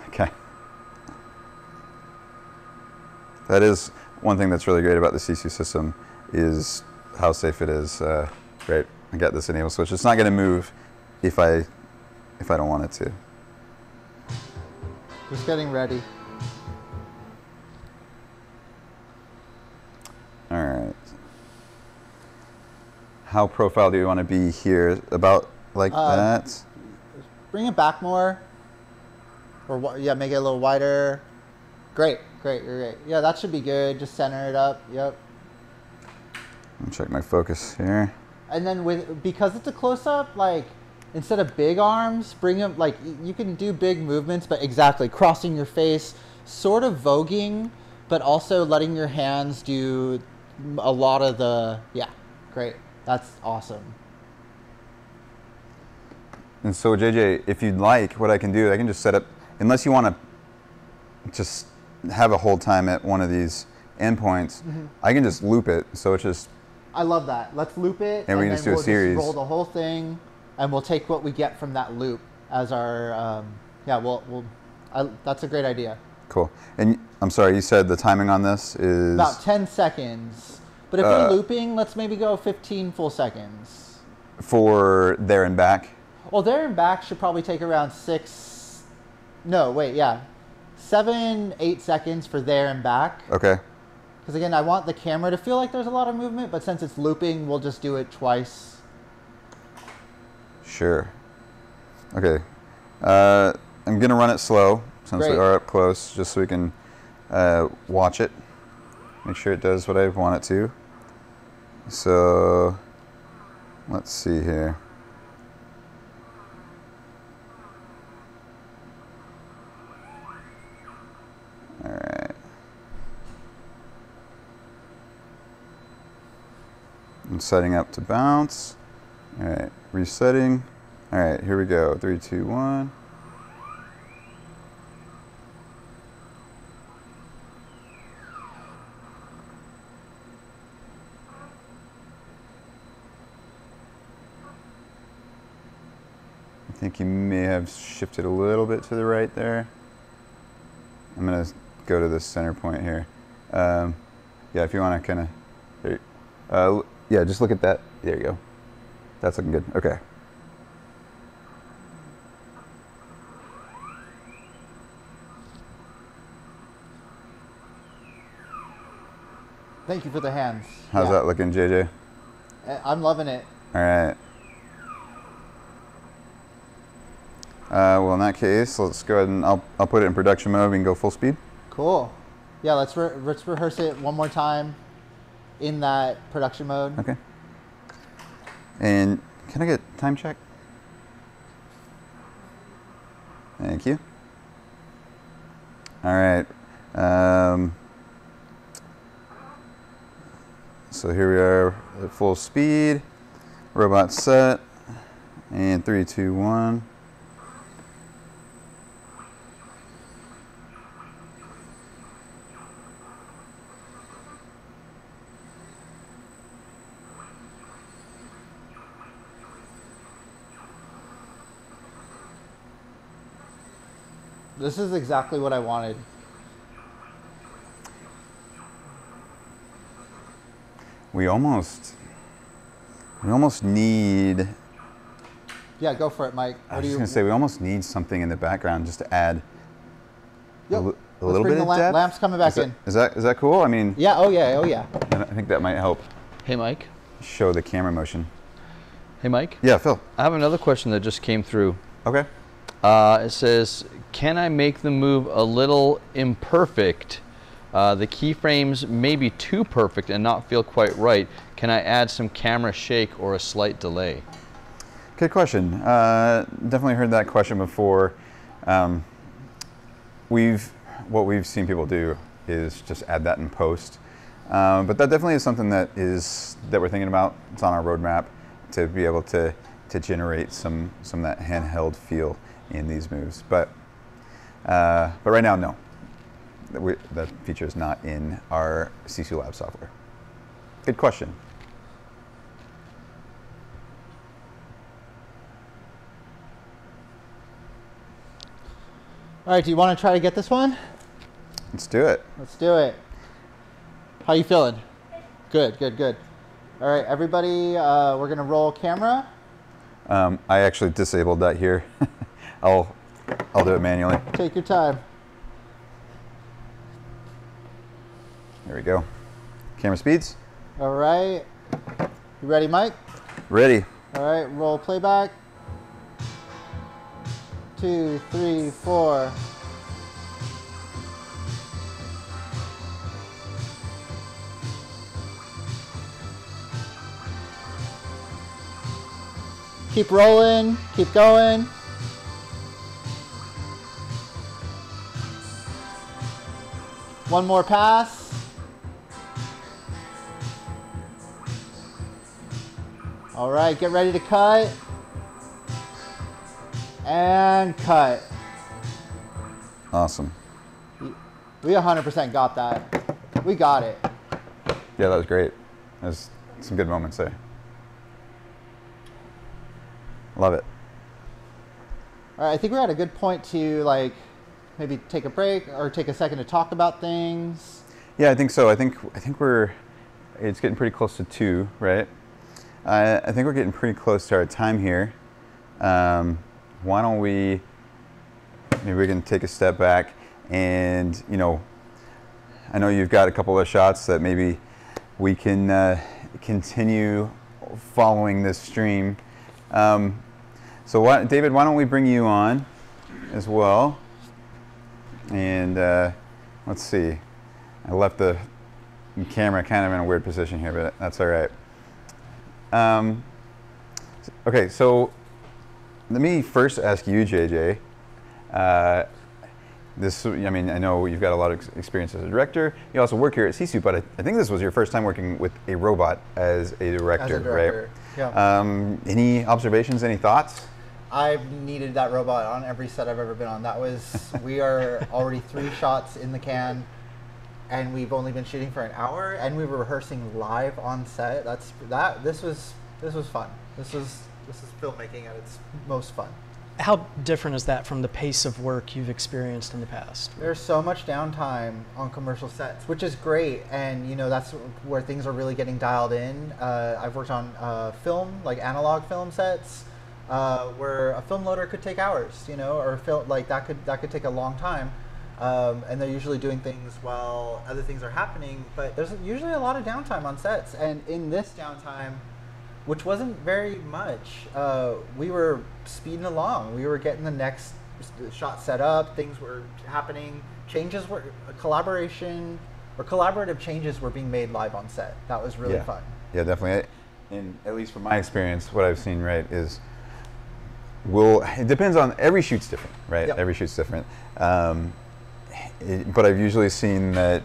Okay. That is one thing that's really great about the Sisu system is how safe it is. Great. I got this enable switch. It's not gonna move if I don't want it to. Just getting ready. All right. How profile do you want to be here? About like that? Bring it back more. Or yeah, make it a little wider. Great. Yeah, that should be good. Just center it up. Yep. Let me check my focus here. And then because it's a close up, like instead of big arms, bring them like you can do big movements, but exactly crossing your face, sort of voguing, but also letting your hands do a lot of the great. That's awesome. And so JJ, if you'd like, what I can do, I can just set up, unless you want to just have a hold time at one of these endpoints, I can just loop it. So it's just. I love that. Let's loop it, and we can just do a series. Just roll the whole thing, and we'll take what we get from that loop as our. That's a great idea. Cool. And I'm sorry, you said the timing on this is about 10 seconds. But if we're looping, let's maybe go 15 full seconds. For there and back? Well, there and back should probably take around 7, 8 seconds for there and back. Okay. Because again, I want the camera to feel like there's a lot of movement, but since it's looping, we'll just do it twice. Sure. Okay. I'm going to run it slow since we are up close, just so we can watch it. Make sure it does what I want it to. So, let's see here. All right. I'm setting up to bounce. All right, resetting. All right, here we go. 3, 2, 1. I think you may have shifted a little bit to the right there. I'm gonna go to the center point here. Yeah, if you want to kind of, yeah, just look at that. There you go. That's looking good. Okay. Thank you for the hands. How's Yeah. that looking, JJ? I'm loving it. All right. Well, in that case, let's go ahead and I'll put it in production mode. We can go full speed. Cool. Yeah, let's rehearse it one more time in that production mode. Okay. And can I get time check? Thank you. All right. So here we are at full speed. Robot set. And 3, 2, 1. This is exactly what I wanted. We almost need. Yeah, go for it, Mike. I was just gonna say we almost need something in the background just to add Yep. a Let's little bring bit the of depth. lamps coming back in. Is that cool? I mean, Yeah. Oh yeah. Oh yeah. I think that might help Hey, Mike. show the camera motion. Hey, Mike. Yeah, Phil. I have another question that just came through. Okay. It says, can I make the move a little imperfect? The keyframes may be too perfect and not feel quite right. Can I add some camera shake or a slight delay? Good question. Definitely heard that question before. What we've seen people do is just add that in post. But that definitely is something that we're thinking about. It's on our roadmap to be able to generate some of that handheld feel in these moves. But right now, no. That feature is not in our CC Lab software. Good question. All right. Do you want to try to get this one? Let's do it. Let's do it. How you feeling? Good. Good. Good. All right, everybody. We're gonna roll camera. I actually disabled that here. I'll do it manually. Take your time. There we go. Camera speeds. All right. You ready, Mike? Ready. All right. Roll playback. 2, 3, 4. Keep rolling. Keep going. One more pass. All right, get ready to cut. And cut. Awesome. We 100% got that. We got it. Yeah, that was great. There's some good moments there. Love it. All right, I think we're at a good point to like maybe take a break or take a second to talk about things. Yeah, I think so. I think it's getting pretty close to 2, right? I think we're getting pretty close to our time here. Why don't maybe we can take a step back and, I know you've got a couple of shots that maybe we can continue following this stream. So David, why don't we bring you on as well? And let's see. I left the camera kind of in a weird position here, but that's all right. Okay, so let me first ask you, JJ. this, I mean, I know you've got a lot of experience as a director. You also work here at CSU, but I think this was your first time working with a robot as a director, director, right? yeah. Any observations, any thoughts? I've needed that robot on every set I've ever been on. That was, we are already 3 shots in the can, and we've only been shooting for an hour, and we were rehearsing live on set. This was fun. This is filmmaking at its most fun. How different is that from the pace of work you've experienced in the past? There's so much downtime on commercial sets, which is great, and you know that's where things are really getting dialed in. I've worked on film, like analog film sets, where a film loader could take hours, you know, or that could take a long time, and they're usually doing things while other things are happening. But there's usually a lot of downtime on sets, and in this downtime, which wasn't very much, we were speeding along. We were getting the next shot set up. Things were happening. Collaborative changes were being made live on set. That was really fun. Yeah, definitely. And at least from my experience, what I've seen, right, is it depends on, every shoot's different, right? Yep. Every shoot's different. But I've usually seen that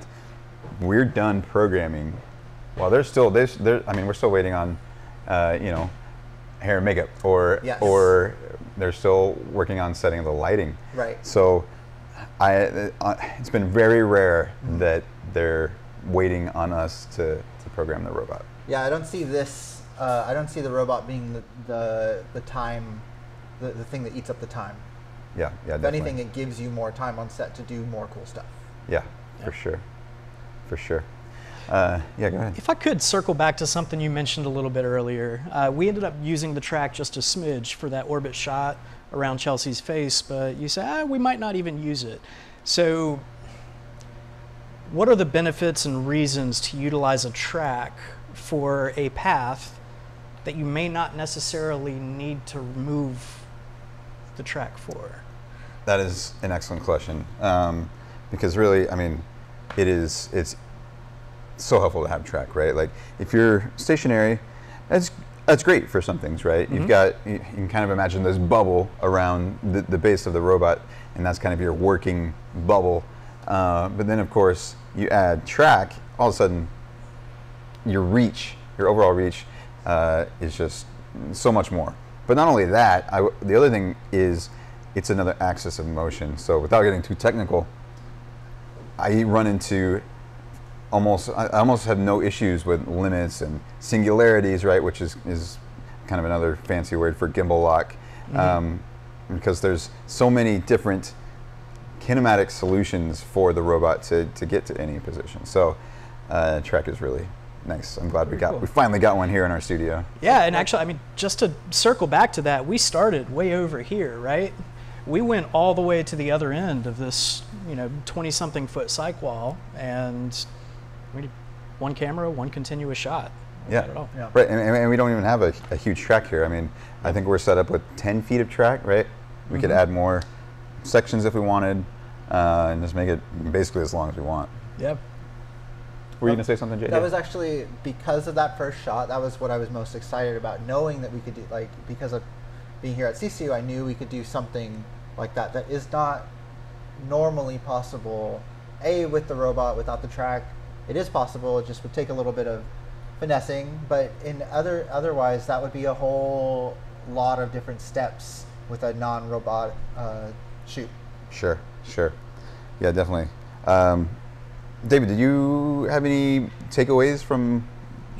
we're done programming while we're still waiting on, you know, hair and makeup, or they're still working on setting the lighting. Right. So it's been very rare that they're waiting on us to program the robot. Yeah, I don't see this. I don't see the robot being the time, the thing that eats up the time. Yeah, yeah. If definitely. anything, it gives you more time on set to do more cool stuff. Yeah, for sure, for sure. Yeah, go ahead. If I could circle back to something you mentioned a little bit earlier, we ended up using the track just a smidge for that orbit shot around Chelsea's face, but you say, we might not even use it. So what are the benefits and reasons to utilize a track for a path that you may not necessarily need to remove the track for? That is an excellent question, because really, I mean, it's so helpful to have track, right? Like if you're stationary, that's great for some things, right? Mm-hmm. You can kind of imagine this bubble around the base of the robot, and that's kind of your working bubble. But then of course you add track, all of a sudden your overall reach is just so much more. But not only that, the other thing is it's another axis of motion. So without getting too technical, I run into I almost have no issues with limits and singularities, right? Which is kind of another fancy word for gimbal lock, because there's so many different kinematic solutions for the robot to get to any position. So track is really nice. I'm glad we finally got one here in our studio. Yeah, and actually, I mean, just to circle back to that, we started way over here, right? We went all the way to the other end of this, 20-something foot cyc wall, and we did one camera, one continuous shot. Yeah, right, and we don't even have a huge track here. I mean, I think we're set up with 10 feet of track, right? We could add more sections if we wanted, and just make it basically as long as we want. Yep. Were you going to say something, Jay? That was actually, because of that first shot, that was what I was most excited about, knowing that we could do, like, because of being here at CSU, I knew we could do something like that is not normally possible, with the robot, without the track. It is possible, it just would take a little bit of finessing, but otherwise that would be a whole lot of different steps with a non-robot shoot. Sure. Yeah, definitely. David, did you have any takeaways from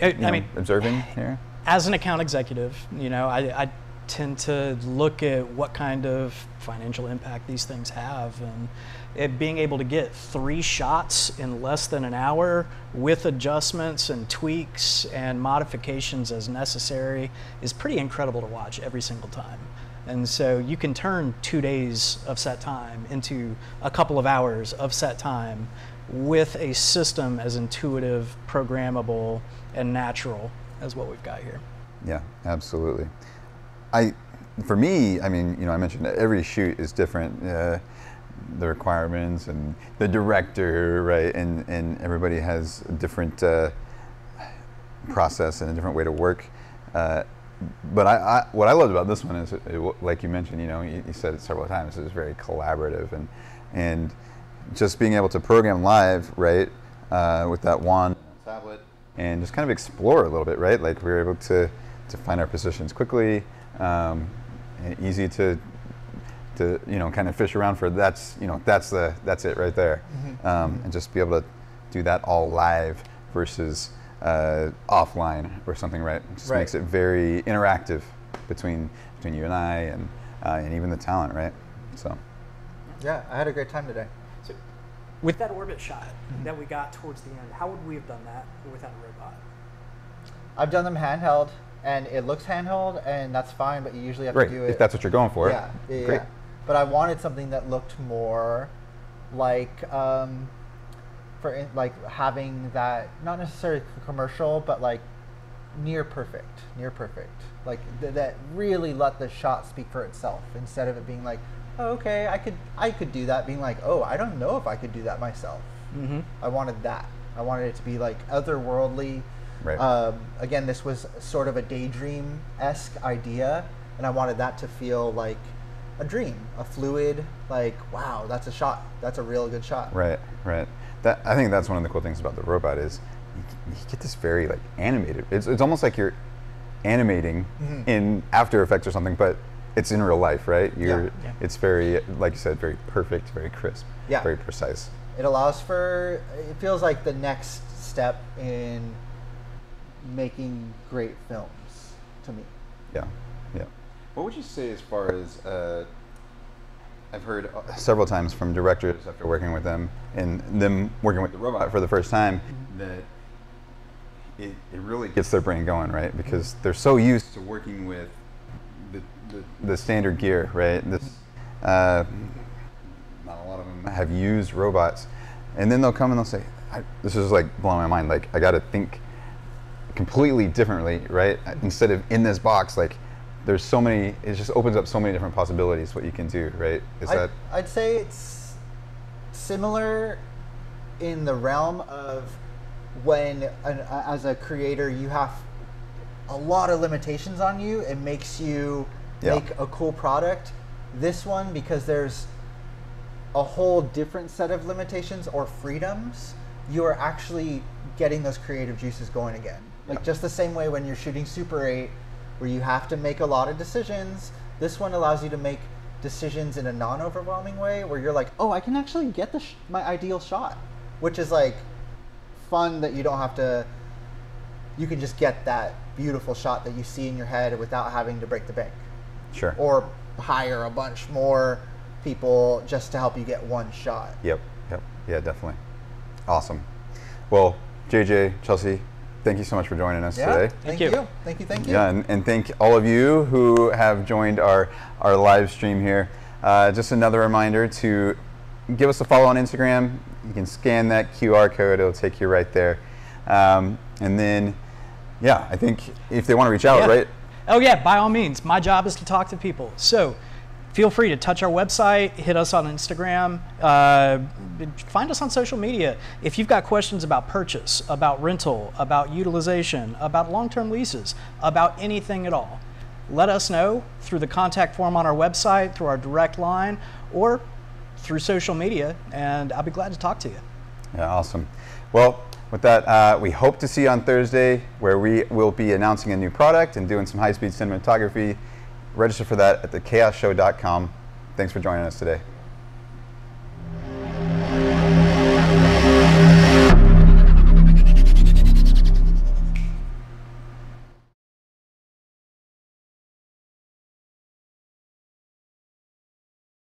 observing here? As an account executive, I tend to look at what kind of financial impact these things have, and being able to get 3 shots in less than an hour with adjustments and tweaks and modifications as necessary is pretty incredible to watch every single time. And so you can turn 2 days of set time into a couple of hours of set time with a system as intuitive, programmable, and natural as what we've got here. Yeah, absolutely. For me, I mean, I mentioned that every shoot is different, the requirements and the director, right? And everybody has a different process and a different way to work. But what I loved about this one is, like you mentioned, you said it several times, it was very collaborative, And just being able to program live, right, with that wand tablet, and just kind of explore a little bit, right? Like we were able to find our positions quickly, and easy to kind of fish around for. That's it right there, and just be able to do that all live versus offline or something, right? It just makes it very interactive between you and I and even the talent, right? So yeah, I had a great time today. So with that orbit shot that we got towards the end, how would we have done that without a robot? I've done them handheld, and it looks handheld, and that's fine, but you usually have to do it. If that's what you're going for. Yeah, Great. yeah. But I wanted something that looked more like, like having that, not necessarily commercial, but like near perfect. Like that really let the shot speak for itself, instead of it being like, oh, okay, I could do that, being like, oh, I don't know if I could do that myself. I wanted that. I wanted it to be like otherworldly. Right. Again, this was sort of a daydream-esque idea, and I wanted that to feel like a dream, a fluid, like, wow, that's a shot. That's a real good shot. Right. I think that's one of the cool things about the robot is you get this very like animated. It's almost like you're animating in After Effects or something, but it's in real life, right? It's very, like you said, very perfect, very crisp, very precise. It allows for, it feels like the next step in making great films to me. Yeah. What would you say as far as, I've heard several times from directors after working with them and them working with the robot for the first time, that it really gets their brain going, right? Because they're so used to working with the standard gear, right? Not a lot of them have used robots, and then they'll come and they'll say, this is like blowing my mind, like I got to think completely differently, right? Instead of in this box, like there's so many, it just opens up so many different possibilities what you can do, right? I'd say it's similar in the realm of when as a creator you have a lot of limitations on you. It makes you make a cool product. This one, because there's a whole different set of limitations or freedoms, you are actually getting those creative juices going again. Like just the same way when you're shooting Super 8, where you have to make a lot of decisions, this one allows you to make decisions in a non-overwhelming way, where you're like, oh, I can actually get my ideal shot, which is like fun, that you don't have to, you can just get that beautiful shot that you see in your head without having to break the bank. Sure. Or hire a bunch more people just to help you get one shot. Yep. Yeah, definitely. Awesome. Well, JJ, Chelsea, thank you so much for joining us today. Thank you. Yeah, and thank all of you who have joined our live stream here. Just another reminder to give us a follow on Instagram. You can scan that QR code, it'll take you right there. And then, I think if they want to reach out, right? Oh yeah, by all means. My job is to talk to people. So feel free to touch our website, hit us on Instagram, find us on social media. If you've got questions about purchase, about rental, about utilization, about long-term leases, about anything at all, let us know through the contact form on our website, through our direct line, or through social media, and I'll be glad to talk to you. Yeah, awesome. Well, with that, we hope to see you on Thursday, where we will be announcing a new product and doing some high-speed cinematography. Register for that at thechaosshow.com. Thanks for joining us today.